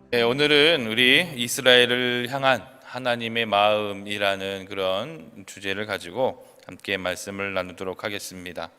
네, 오늘은 우리 이스라엘을 향한 하나님의 마음이라는 그런 주제를 가지고 함께 말씀을 나누도록 하겠습니다.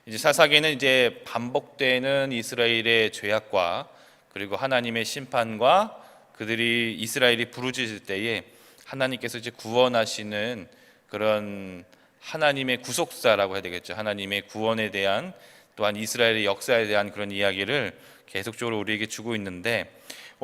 이제 사사기는 이제 반복되는 이스라엘의 죄악과 그리고 하나님의 심판과 그들이 이스라엘이 부르짖을 때에 하나님께서 이제 구원하시는 그런 하나님의 구속사라고 해야 되겠죠. 하나님의 구원에 대한 또한 이스라엘의 역사에 대한 그런 이야기를 계속적으로 우리에게 주고 있는데,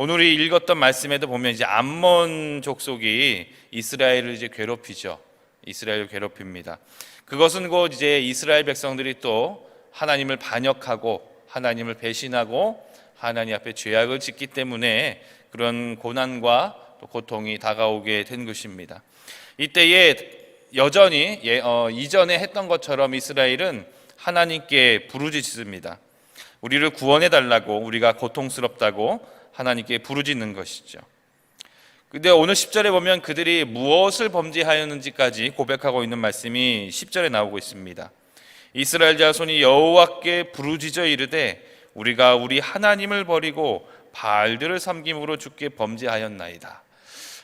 오늘 우리 읽었던 말씀에도 보면 이제 암몬 족속이 이스라엘을 이제 괴롭히죠. 이스라엘을 괴롭힙니다. 그것은 곧 이제 이스라엘 백성들이 또 하나님을 반역하고 하나님을 배신하고 하나님 앞에 죄악을 짓기 때문에 그런 고난과 또 고통이 다가오게 된 것입니다. 이때에 여전히 이전에 했던 것처럼 이스라엘은 하나님께 부르짖습니다. 우리를 구원해 달라고, 우리가 고통스럽다고 하나님께 부르짖는 것이죠. 근데 오늘 10절에 보면 그들이 무엇을 범죄하였는지까지 고백하고 있는 말씀이 10절에 나오고 있습니다. 이스라엘 자손이 여호와께 부르짖어 이르되 우리가 우리 하나님을 버리고 바알들을 섬김으로 주께 범죄하였나이다.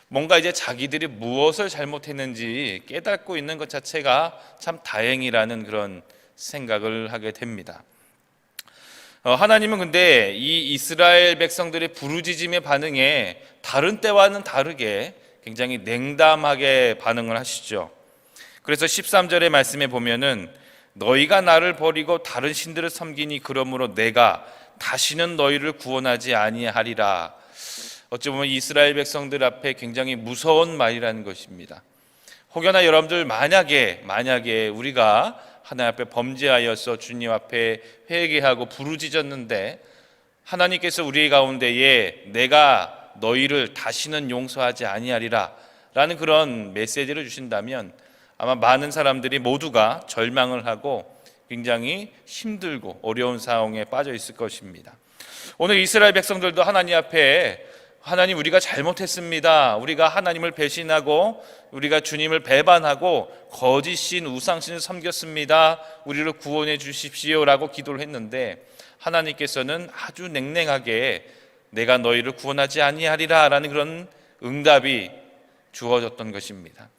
뭔가 이제 자기들이 무엇을 잘못했는지 깨닫고 있는 것 자체가 참 다행이라는 그런 생각을 하게 됩니다. 하나님은 근데 이 이스라엘 백성들의 부르짖음의 반응에 다른 때와는 다르게 굉장히 냉담하게 반응을 하시죠. 그래서 13절의 말씀에 보면은 너희가 나를 버리고 다른 신들을 섬기니 그러므로 내가 다시는 너희를 구원하지 아니하리라. 어찌 보면 이스라엘 백성들 앞에 굉장히 무서운 말이라는 것입니다. 혹여나 여러분들 만약에 우리가 하나님 앞에 범죄하여서 주님 앞에 회개하고 부르짖었는데 하나님께서 우리 가운데에 내가 너희를 다시는 용서하지 아니하리라 라는 그런 메시지를 주신다면 아마 많은 사람들이 모두가 절망을 하고 굉장히 힘들고 어려운 상황에 빠져 있을 것입니다. 오늘 이스라엘 백성들도 하나님 앞에 하나님, 우리가 잘못했습니다. 우리가 하나님을 배신하고 우리가 주님을 배반하고 거짓신 우상신을 섬겼습니다. 우리를 구원해 주십시오라고 기도를 했는데 하나님께서는 아주 냉랭하게 내가 너희를 구원하지 아니하리라 라는 그런 응답이 주어졌던 것입니다.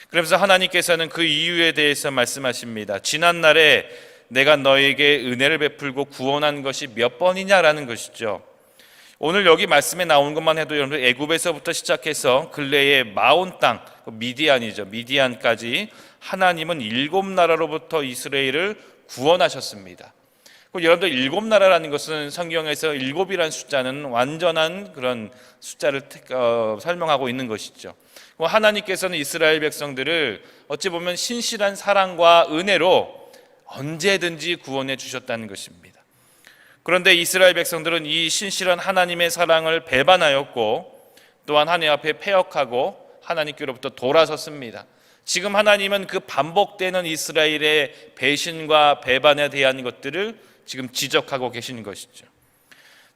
그러면서 하나님께서는 그 이유에 대해서 말씀하십니다. 지난날에 내가 너에게 은혜를 베풀고 구원한 것이 몇 번이냐라는 것이죠. 오늘 여기 말씀에 나온 것만 해도 여러분 애굽에서부터 시작해서 근래의 마온 땅, 미디안이죠. 미디안까지 하나님은 7나라로부터 이스라엘을 구원하셨습니다. 여러분들 7나라라는 것은 성경에서 7이라는 숫자는 완전한 그런 숫자를 설명하고 있는 것이죠. 하나님께서는 이스라엘 백성들을 어찌 보면 신실한 사랑과 은혜로 언제든지 구원해 주셨다는 것입니다. 그런데 이스라엘 백성들은 이 신실한 하나님의 사랑을 배반하였고 또한 하나님 앞에 패역하고 하나님께로부터 돌아섰습니다. 지금 하나님은 그 반복되는 이스라엘의 배신과 배반에 대한 것들을 지금 지적하고 계시는 것이죠.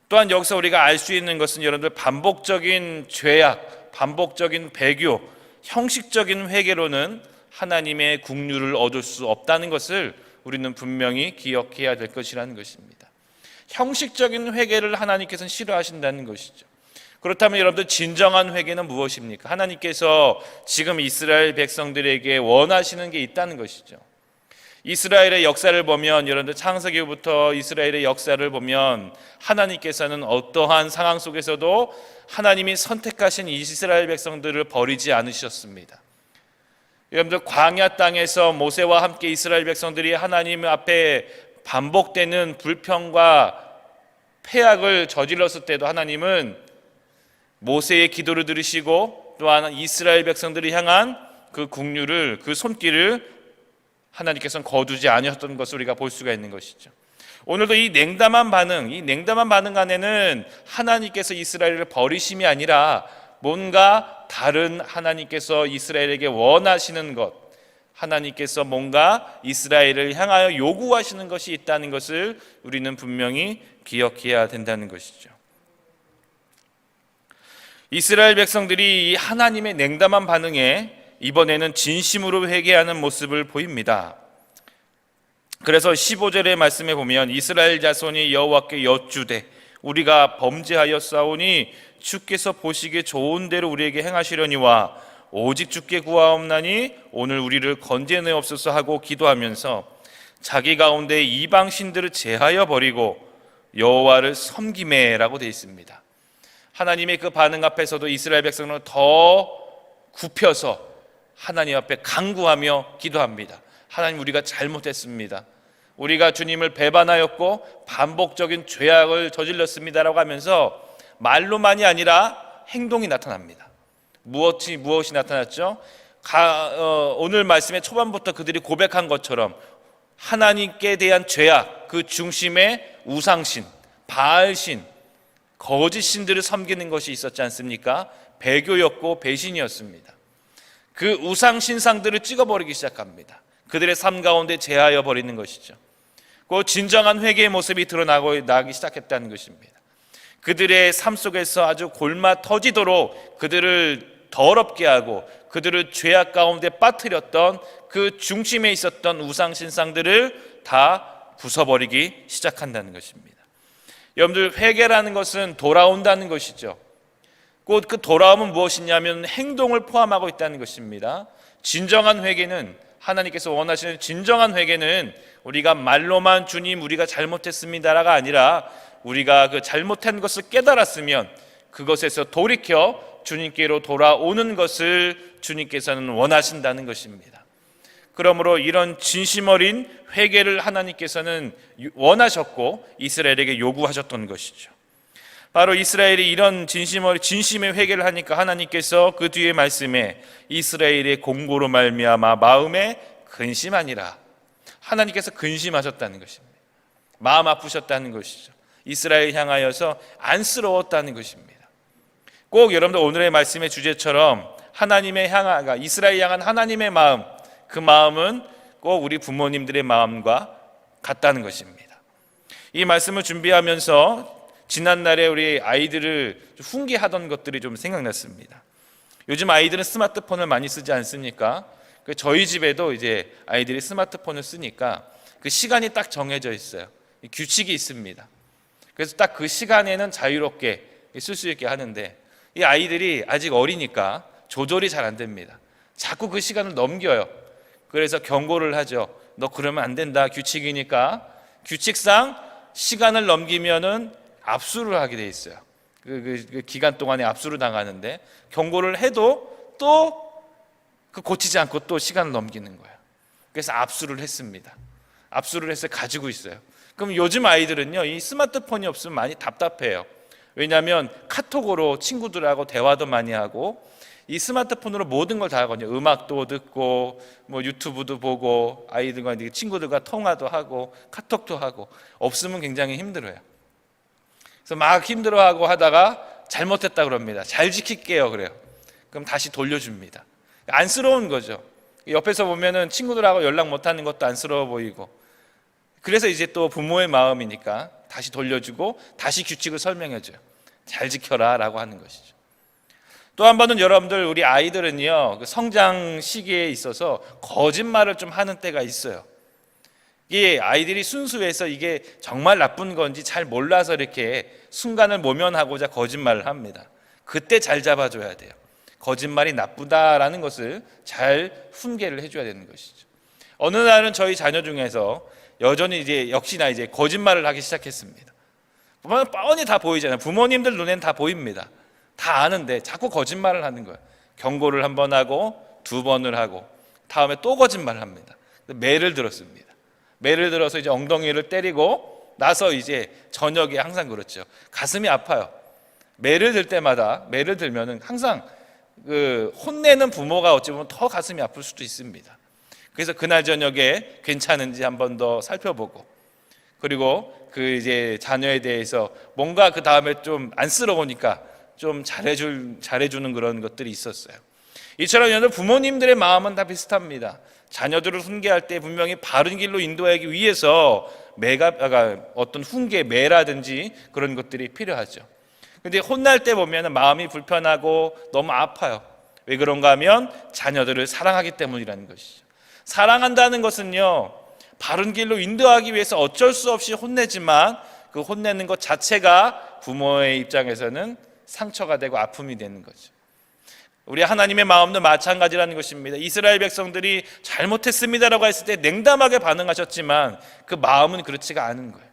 또한 여기서 우리가 알 수 있는 것은 여러분들 반복적인 죄악, 반복적인 배교, 형식적인 회개로는 하나님의 국류를 얻을 수 없다는 것을 우리는 분명히 기억해야 될 것이라는 것입니다. 형식적인 회개를 하나님께서는 싫어하신다는 것이죠. 그렇다면 여러분들 진정한 회개는 무엇입니까? 하나님께서 지금 이스라엘 백성들에게 원하시는 게 있다는 것이죠. 이스라엘의 역사를 보면 여러분들 창세기부터 이스라엘의 역사를 보면 하나님께서는 어떠한 상황 속에서도 하나님이 선택하신 이스라엘 백성들을 버리지 않으셨습니다. 여러분들 광야 땅에서 모세와 함께 이스라엘 백성들이 하나님 앞에 반복되는 불평과 패악을 저질렀을 때도 하나님은 모세의 기도를 들으시고 또한 이스라엘 백성들을 향한 그 국류를, 그 손길을 하나님께서는 거두지 아니었던 것을 우리가 볼 수가 있는 것이죠. 오늘도 이 냉담한 반응 안에는 하나님께서 이스라엘을 버리심이 아니라 뭔가 다른 하나님께서 이스라엘에게 원하시는 것, 하나님께서 뭔가 이스라엘을 향하여 요구하시는 것이 있다는 것을 우리는 분명히 기억해야 된다는 것이죠. 이스라엘 백성들이 이 하나님의 냉담한 반응에 이번에는 진심으로 회개하는 모습을 보입니다. 그래서 15절의 말씀에 보면 이스라엘 자손이 여호와께 여쭈되 우리가 범죄하였사오니 주께서 보시기에 좋은 대로 우리에게 행하시려니와 오직 주께 구하옵나니 오늘 우리를 건져내옵소서 하고 기도하면서 자기 가운데 이방 신들을 제하여 버리고 여호와를 섬기매라고 되어 있습니다. 하나님의 그 반응 앞에서도 이스라엘 백성은 더 굽혀서 하나님 앞에 간구하며 기도합니다. 하나님, 우리가 잘못했습니다. 우리가 주님을 배반하였고 반복적인 죄악을 저질렀습니다라고 하면서 말로만이 아니라 행동이 나타납니다. 무엇이 나타났죠? 오늘 말씀의 초반부터 그들이 고백한 것처럼 하나님께 대한 죄악, 그 중심에 우상신, 바알신, 거짓신들을 섬기는 것이 있었지 않습니까? 배교였고 배신이었습니다. 그 우상신상들을 찍어버리기 시작합니다. 그들의 삶 가운데 제하여 버리는 것이죠. 그 진정한 회개의 모습이 드러나기 시작했다는 것입니다. 그들의 삶 속에서 아주 골마 터지도록 그들을 더럽게 하고 그들을 죄악 가운데 빠뜨렸던 그 중심에 있었던 우상신상들을 다 부숴버리기 시작한다는 것입니다. 여러분들, 회개라는 것은 돌아온다는 것이죠. 곧 그 돌아옴은 무엇이냐면 행동을 포함하고 있다는 것입니다. 진정한 회개는, 하나님께서 원하시는 진정한 회개는 우리가 말로만 주님 우리가 잘못했습니다가 아니라 우리가 그 잘못한 것을 깨달았으면 그것에서 돌이켜 주님께로 돌아오는 것을 주님께서는 원하신다는 것입니다. 그러므로 이런 진심 어린 회개를 하나님께서는 원하셨고 이스라엘에게 요구하셨던 것이죠. 바로 이스라엘이 이런 진심의 회개를 하니까 하나님께서 그 뒤에 말씀에 이스라엘의 공고로 말미암아 마음에 근심하니라, 하나님께서 근심하셨다는 것입니다. 마음 아프셨다는 것이죠. 이스라엘 향하여서 안쓰러웠다는 것입니다. 꼭 여러분들 오늘의 말씀의 주제처럼 이스라엘 향한 하나님의 마음, 그 마음은 꼭 우리 부모님들의 마음과 같다는 것입니다. 이 말씀을 준비하면서 지난날에 우리 아이들을 훈계하던 것들이 좀 생각났습니다. 요즘 아이들은 스마트폰을 많이 쓰지 않습니까? 저희 집에도 이제 아이들이 스마트폰을 쓰니까 그 시간이 딱 정해져 있어요. 규칙이 있습니다. 그래서 딱 그 시간에는 자유롭게 쓸 수 있게 하는데 이 아이들이 아직 어리니까 조절이 잘 안 됩니다. 자꾸 그 시간을 넘겨요. 그래서 경고를 하죠. 너 그러면 안 된다. 규칙이니까. 규칙상 시간을 넘기면은 압수를 하게 돼 있어요. 그 기간 동안에 압수를 당하는데 경고를 해도 또 그 고치지 않고 또 시간을 넘기는 거예요. 그래서 압수를 했습니다. 압수를 해서 가지고 있어요. 그럼 요즘 아이들은요, 이 스마트폰이 없으면 많이 답답해요. 왜냐하면 카톡으로 친구들하고 대화도 많이 하고 이 스마트폰으로 모든 걸 다 하거든요. 음악도 듣고 뭐 유튜브도 보고 아이들과 친구들과 통화도 하고 카톡도 하고, 없으면 굉장히 힘들어요. 그래서 막 힘들어하고 하다가 잘못했다 그럽니다. 잘 지킬게요 그래요. 그럼 다시 돌려줍니다. 안쓰러운 거죠. 옆에서 보면은 친구들하고 연락 못하는 것도 안쓰러워 보이고, 그래서 이제 또 부모의 마음이니까 다시 돌려주고 다시 규칙을 설명해줘요. 잘 지켜라 라고 하는 것이죠. 또 한 번은 여러분들, 우리 아이들은요, 그 성장 시기에 있어서 거짓말을 좀 하는 때가 있어요. 이게 아이들이 순수해서 이게 정말 나쁜 건지 잘 몰라서 이렇게 순간을 모면하고자 거짓말을 합니다. 그때 잘 잡아줘야 돼요. 거짓말이 나쁘다라는 것을 잘 훈계를 해줘야 되는 것이죠. 어느 날은 저희 자녀 중에서 여전히 역시나 거짓말을 하기 시작했습니다. 뻔히 다 보이잖아요. 부모님들 눈에는 다 보입니다. 다 아는데 자꾸 거짓말을 하는 거예요. 경고를 한 번 하고 두 번을 하고 다음에 또 거짓말을 합니다. 매를 들었습니다. 매를 들어서 엉덩이를 때리고 나서 저녁에 항상 그렇죠. 가슴이 아파요. 매를 들면은 항상 그 혼내는 부모가 어찌 보면 더 가슴이 아플 수도 있습니다. 그래서 그날 저녁에 괜찮은지 한 번 더 살펴보고, 그리고 자녀에 대해서 뭔가 그 다음에 좀 안쓰러우니까 좀 잘해주는 그런 것들이 있었어요. 이처럼 여러분, 부모님들의 마음은 다 비슷합니다. 자녀들을 훈계할 때 분명히 바른 길로 인도하기 위해서 어떤 훈계, 매라든지 그런 것들이 필요하죠. 근데 혼날 때 보면 마음이 불편하고 너무 아파요. 왜 그런가 하면 자녀들을 사랑하기 때문이라는 것이죠. 사랑한다는 것은요, 바른 길로 인도하기 위해서 어쩔 수 없이 혼내지만 그 혼내는 것 자체가 부모의 입장에서는 상처가 되고 아픔이 되는 거죠. 우리 하나님의 마음도 마찬가지라는 것입니다. 이스라엘 백성들이 잘못했습니다라고 했을 때 냉담하게 반응하셨지만 그 마음은 그렇지가 않은 거예요.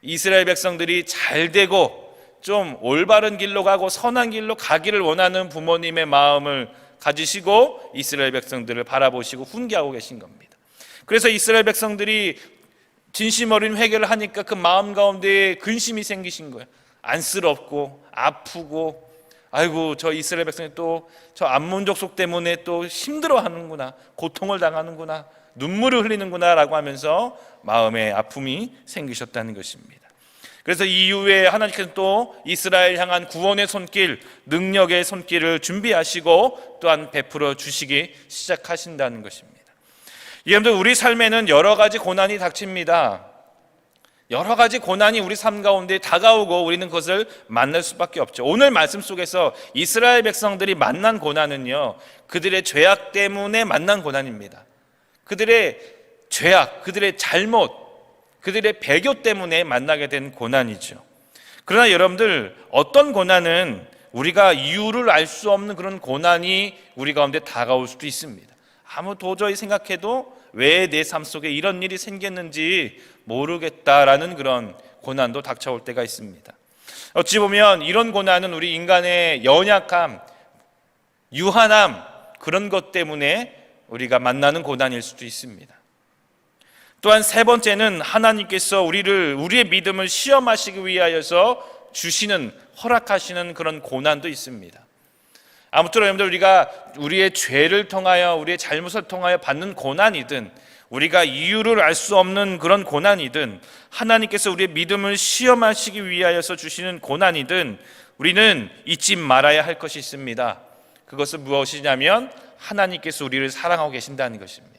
이스라엘 백성들이 잘 되고 좀 올바른 길로 가고 선한 길로 가기를 원하는 부모님의 마음을 가지시고 이스라엘 백성들을 바라보시고 훈계하고 계신 겁니다. 그래서 이스라엘 백성들이 진심 어린 회개를 하니까 그 마음 가운데 근심이 생기신 거예요. 안쓰럽고 아프고, 아이고 저 이스라엘 백성이 또 저 암몬 족속 때문에 또 힘들어하는구나, 고통을 당하는구나, 눈물을 흘리는구나 라고 하면서 마음에 아픔이 생기셨다는 것입니다. 그래서 이후에 하나님께서 또 이스라엘 향한 구원의 손길, 능력의 손길을 준비하시고 또한 베풀어 주시기 시작하신다는 것입니다. 여러분들, 우리 삶에는 여러 가지 고난이 닥칩니다. 여러 가지 고난이 우리 삶 가운데 다가오고 우리는 그것을 만날 수밖에 없죠. 오늘 말씀 속에서 이스라엘 백성들이 만난 고난은요, 그들의 죄악 때문에 만난 고난입니다. 그들의 죄악, 그들의 잘못, 그들의 배교 때문에 만나게 된 고난이죠. 그러나 여러분들, 어떤 고난은 우리가 이유를 알 수 없는 그런 고난이 우리 가운데 다가올 수도 있습니다. 도저히 생각해도 왜 내 삶 속에 이런 일이 생겼는지 모르겠다라는 그런 고난도 닥쳐올 때가 있습니다. 어찌 보면 이런 고난은 우리 인간의 연약함, 유한함, 그런 것 때문에 우리가 만나는 고난일 수도 있습니다. 또한 세 번째는 하나님께서 우리의 믿음을 시험하시기 위하여서 주시는, 허락하시는 그런 고난도 있습니다. 아무쪼록 여러분들, 우리가 우리의 죄를 통하여, 우리의 잘못을 통하여 받는 고난이든, 우리가 이유를 알 수 없는 그런 고난이든, 하나님께서 우리의 믿음을 시험하시기 위하여서 주시는 고난이든, 우리는 잊지 말아야 할 것이 있습니다. 그것은 무엇이냐면 하나님께서 우리를 사랑하고 계신다는 것입니다.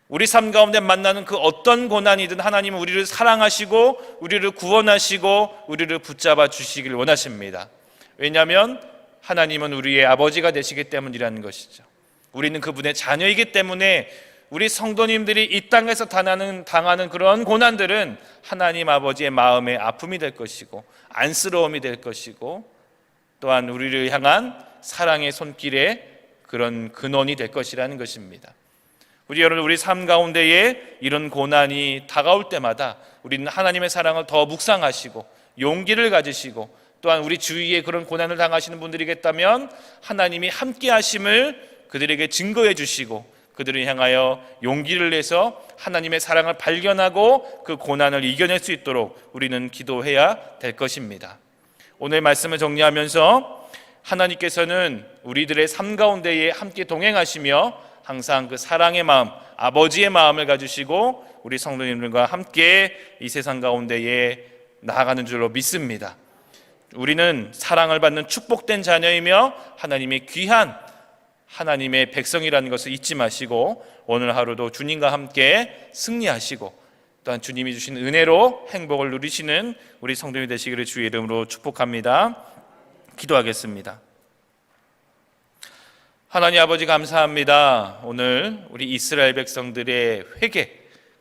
우리 삶 가운데 만나는 그 어떤 고난이든 하나님은 우리를 사랑하시고 우리를 구원하시고 우리를 붙잡아 주시길 원하십니다. 왜냐하면 하나님은 우리의 아버지가 되시기 때문이라는 것이죠. 우리는 그분의 자녀이기 때문에 우리 성도님들이 이 땅에서 당하는 그런 고난들은 하나님 아버지의 마음의 아픔이 될 것이고 안쓰러움이 될 것이고, 또한 우리를 향한 사랑의 손길의 그런 근원이 될 것이라는 것입니다. 우리 삶 가운데에 이런 고난이 다가올 때마다 우리는 하나님의 사랑을 더 묵상하시고 용기를 가지시고, 또한 우리 주위에 그런 고난을 당하시는 분들이 있다면 하나님이 함께 하심을 그들에게 증거해 주시고 그들을 향하여 용기를 내서 하나님의 사랑을 발견하고 그 고난을 이겨낼 수 있도록 우리는 기도해야 될 것입니다. 오늘 말씀을 정리하면서 하나님께서는 우리들의 삶 가운데에 함께 동행하시며 항상 그 사랑의 마음, 아버지의 마음을 가지시고 우리 성도님들과 함께 이 세상 가운데에 나아가는 줄로 믿습니다. 우리는 사랑을 받는 축복된 자녀이며 하나님의 귀한 하나님의 백성이라는 것을 잊지 마시고 오늘 하루도 주님과 함께 승리하시고 또한 주님이 주신 은혜로 행복을 누리시는 우리 성도님이 되시기를 주의 이름으로 축복합니다. 기도하겠습니다. 하나님 아버지, 감사합니다. 오늘 우리 이스라엘 백성들의 회개,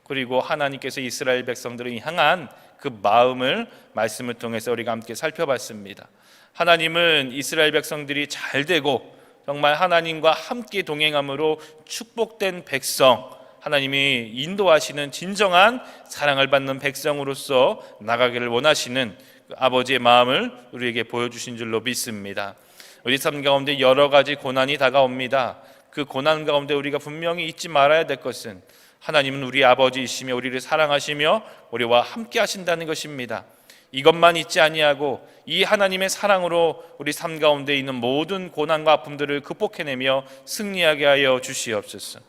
그리고 하나님께서 이스라엘 백성들을 향한 그 마음을 말씀을 통해서 우리가 함께 살펴봤습니다. 하나님은 이스라엘 백성들이 잘 되고 정말 하나님과 함께 동행함으로 축복된 백성, 하나님이 인도하시는 진정한 사랑을 받는 백성으로서 나가기를 원하시는 그 아버지의 마음을 우리에게 보여주신 줄로 믿습니다. 우리 삶 가운데 여러 가지 고난이 다가옵니다. 그 고난 가운데 우리가 분명히 잊지 말아야 될 것은 하나님은 우리 아버지이시며 우리를 사랑하시며 우리와 함께 하신다는 것입니다. 이것만 잊지 아니하고 이 하나님의 사랑으로 우리 삶 가운데 있는 모든 고난과 아픔들을 극복해내며 승리하게 하여 주시옵소서.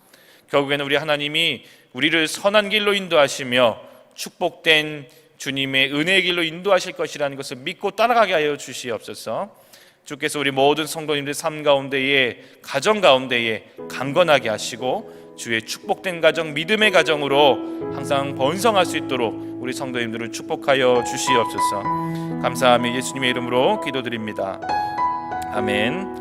결국에는 우리 하나님이 우리를 선한 길로 인도하시며 축복된 주님의 은혜의 길로 인도하실 것이라는 것을 믿고 따라가게 하여 주시옵소서. 주께서 우리 모든 성도님들 삶 가운데에, 가정 가운데에 강건하게 하시고 주의 축복된 가정, 믿음의 가정으로 항상 번성할 수 있도록 우리 성도님들을 축복하여 주시옵소서. 감사하며 예수님의 이름으로 기도드립니다. 아멘.